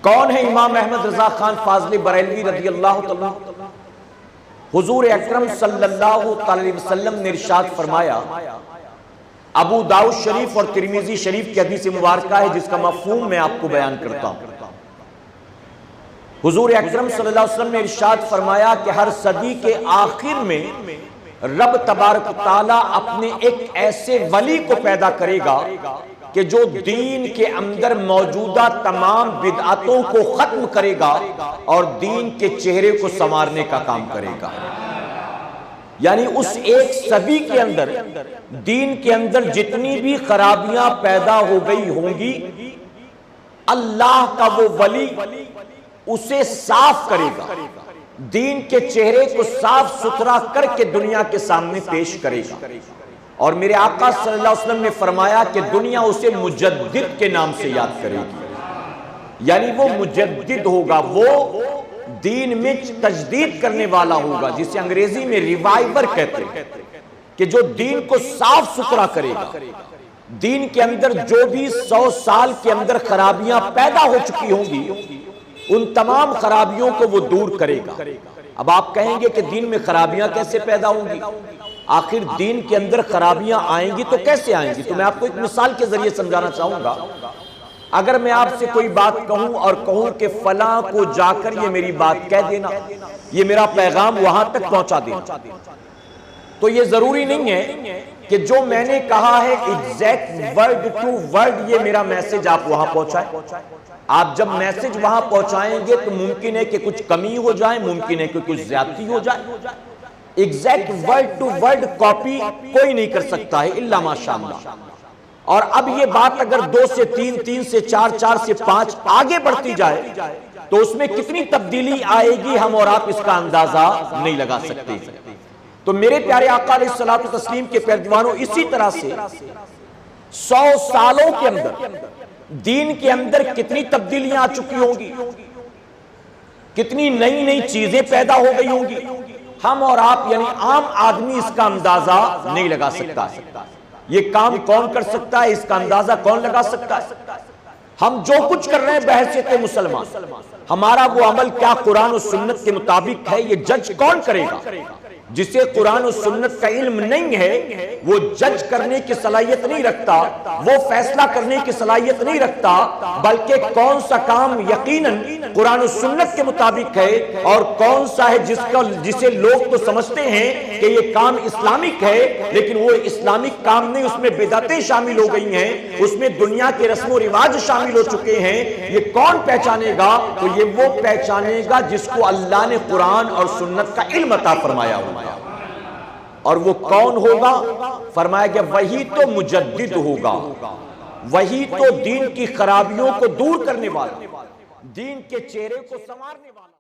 کون ہے امام احمد رضا خان فاضل بریلوی رضی اللہ تعالیٰ؟ حضور اکرم صلی اللہ علیہ وسلم نے ارشاد فرمایا، ابو داؤد شریف اور ترمذی شریف کی حدیث مبارکہ ہے جس کا مفہوم میں آپ کو بیان کرتا ہوں۔ حضور اکرم صلی اللہ علیہ وسلم نے ارشاد فرمایا کہ ہر صدی کے آخر میں رب تبارک و تعالیٰ اپنے ایک ایسے ولی کو پیدا کرے گا کہ جو دین کے اندر موجودہ تمام بدعتوں کو ختم کرے گا اور دین کے چہرے کو سنوارنے کا کام کرے گا۔ یعنی اس ایک صدی کے اندر دین کے اندر جتنی بھی خرابیاں پیدا ہو گئی ہوں گی، اللہ کا وہ ولی اسے صاف کرے گا، دین کے چہرے کو صاف ستھرا کر کے دنیا کے سامنے پیش کرے گا۔ اور میرے آقا صلی اللہ علیہ وسلم نے فرمایا کہ دنیا اسے مجدد کے نام سے یاد کرے گی، یعنی وہ مجدد ہوگا، وہ دین میں تجدید کرنے والا ہوگا، جسے انگریزی میں ریوائیور کہتے ہیں، کہ جو دین کو صاف ستھرا کرے گا، دین کے اندر جو بھی 100 سال کے اندر خرابیاں پیدا ہو چکی ہوں گی ان تمام خرابیوں کو وہ دور کرے گا۔ اب آپ کہیں گے کہ دین میں خرابیاں کیسے پیدا ہوں گی؟ آخر دین کے اندر خرابیاں آئیں گی تو کیسے آئیں گی؟ تو میں آپ کو ایک مثال کے ذریعے سمجھانا چاہوں گا۔ اگر میں آپ سے کوئی بات کہوں اور کہوں کہ فلاں کو جا کر یہ میری بات کہہ دینا، یہ میرا پیغام وہاں تک پہنچا دینا، تو یہ ضروری نہیں ہے کہ جو میں نے کہا ہے ایگزیکٹ ورڈ ٹو ورڈ یہ میرا میسج آپ وہاں پہنچائیں۔ آپ جب میسج وہاں پہنچائیں گے تو ممکن ہے کہ کچھ کمی ہو جائے، ممکن ہے کہ کچھ زیادتی ہو جائے۔ Exact word to word copy کوئی نہیں کر سکتا ہے الا ماشاءاللہ۔ اور اب یہ بات اگر 2 سے 3، 3 سے 4، 4 سے 5 آگے بڑھتی جائے تو اس میں کتنی تبدیلی آئے گی ہم اور آپ اس کا اندازہ نہیں لگا سکتے۔ تو میرے پیارے آقا علیہ الصلوۃ والتسلیم کے پیروانوں، اسی طرح سے 100 سالوں کے اندر دین کے اندر کتنی تبدیلیاں آ چکی ہوں گی، کتنی نئی نئی چیزیں پیدا ہو گئی ہوں گی، ہم اور آپ یعنی عام آدمی اس کا اندازہ نہیں لگا سکتا۔ یہ کام کون کر سکتا ہے؟ اس کا اندازہ کون لگا سکتا ہے؟ ہم جو کچھ کر رہے ہیں بحیثیت مسلمان، ہمارا وہ عمل کیا قرآن و سنت کے مطابق ہے، یہ جج کون کرے گا؟ جسے قرآن و سنت کا علم نہیں ہے وہ جج کرنے کی صلاحیت نہیں رکھتا، وہ فیصلہ کرنے کی صلاحیت نہیں رکھتا، بلکہ کون سا کام یقیناً قرآن و سنت کے مطابق ہے اور کون سا ہے جسے لوگ تو سمجھتے ہیں کہ یہ کام اسلامک ہے لیکن وہ اسلامک کام نہیں، اس میں بدعتیں شامل ہو گئی ہیں، اس میں دنیا کے رسم و رواج شامل ہو چکے ہیں۔ یہ کون پہچانے گا؟ تو یہ وہ پہچانے گا جس کو اللہ نے قرآن اور سنت کا علم عطا فرمایا ہو۔ اور وہ کون ہوگا؟ فرمایا کہ وہی تو مجدد ہوگا، وہی تو دین کی خرابیوں کو دور کرنے والا، دین کے چہرے کو سنوارنے والا۔